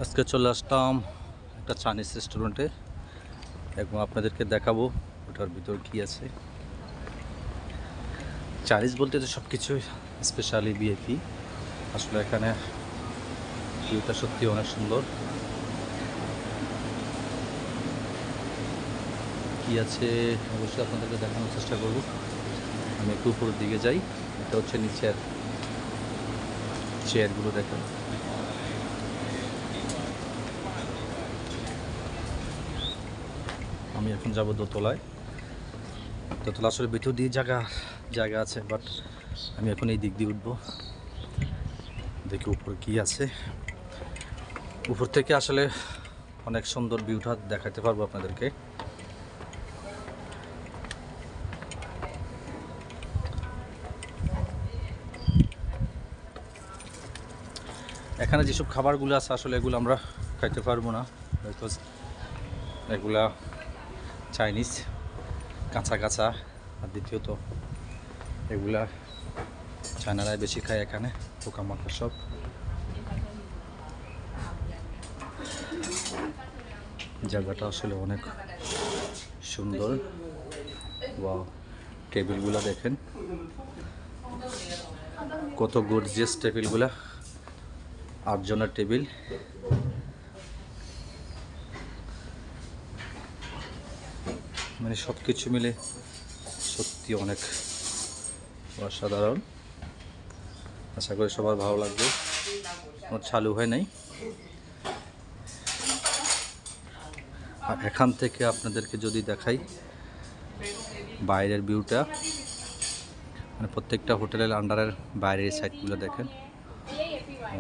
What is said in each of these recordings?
আজকে চলে আসলাম একটা চাইনিজ রেস্টুরেন্টে এবং আপনাদেরকে দেখাবো ওটার ভিতর কী আছে। চাইনিজ বলতে তো সব কিছুই, স্পেশালি ভিআইপি। আসলে এখানে ভিউটা সত্যি অনেক সুন্দর। কী আছে অবশ্যই আপনাদেরকে দেখানোর চেষ্টা করব। আমি একটু উপরের দিকে যাই। এটা হচ্ছে নিচের চেয়ারগুলো দেখেন। আমি এখন যাব দোতলায়। দোতলা আসলে ভিতর দিয়ে জায়গা আছে, বাট আমি এখন এই দিক দিয়ে উঠবো। দেখি উপরে কি আছে। উপর থেকে আসলে অনেক সুন্দর ভিউটা দেখাতে পারবো আপনাদেরকে। এখানে যেসব খাবারগুলো আছে আসলে এগুলো আমরা খাইতে পারবো না, বিকজ এগুলা চাইনিজ, কাঁচা কাঁচা। আর দ্বিতীয়ত এগুলা চায়নারাই বেশি খায়। এখানে পোকামাকড় সব। জায়গাটা আসলে অনেক সুন্দর। বা টেবিলগুলা দেখেন কত গর্জিয়াস টেবিলগুলা, 8 জনের টেবিল। মানে সব কিছু মিলে সত্যি অনেক অসাধারণ। আশা করি সবার ভালো লাগবে। আমার চালু হয় নাই। আর এখান থেকে আপনাদেরকে যদি দেখাই বাইরের ভিউটা, মানে প্রত্যেকটা হোটেলের আন্ডারের বাইরের সাইডগুলো দেখেন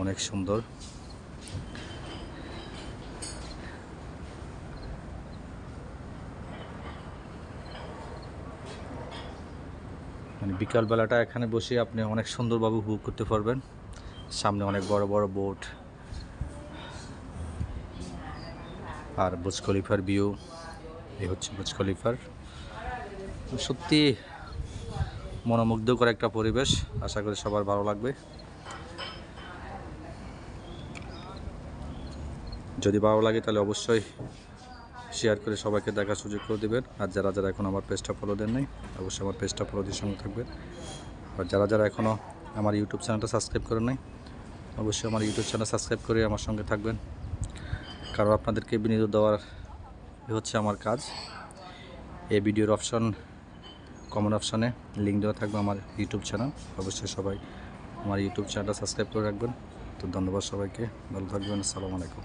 অনেক সুন্দর। মানে বিকালবেলাটা এখানে বসে আপনি অনেক সুন্দরভাবে উপভোগ করতে পারবেন। সামনে অনেক বড় বড় বোট আর বুর্জ খলিফার ভিউ। এই হচ্ছে বুর্জ খলিফার। সত্যি মনোমুগ্ধকর একটা পরিবেশ। আশা করি সবার ভালো লাগবে। যদি ভালো লাগে তাহলে অবশ্যই শেয়ার করে সবাইকে দেখার সুযোগ করে দেবেন। আর যারা যারা এখন আমার পেজটা ফলো দেন নাই, অবশ্যই আমার পেজটা ফলো দিয়ে সঙ্গে থাকবেন। আর যারা যারা এখনও আমার ইউটিউব চ্যানেলটা সাবস্ক্রাইব করেন নাই, অবশ্যই আমার ইউটিউব চ্যানেল সাবস্ক্রাইব করে আমার সঙ্গে থাকবেন। কারণ আপনাদেরকে বিনোদন দেওয়ার হচ্ছে আমার কাজ। এই ভিডিওর কমেন্ট অপশানে লিঙ্ক দেওয়া থাকবে আমার ইউটিউব চ্যানেল। অবশ্যই সবাই আমার ইউটিউব চ্যানেলটা সাবস্ক্রাইব করে রাখবেন। তো ধন্যবাদ সবাইকে, ভালো থাকবেন। আসসালামু আলাইকুম।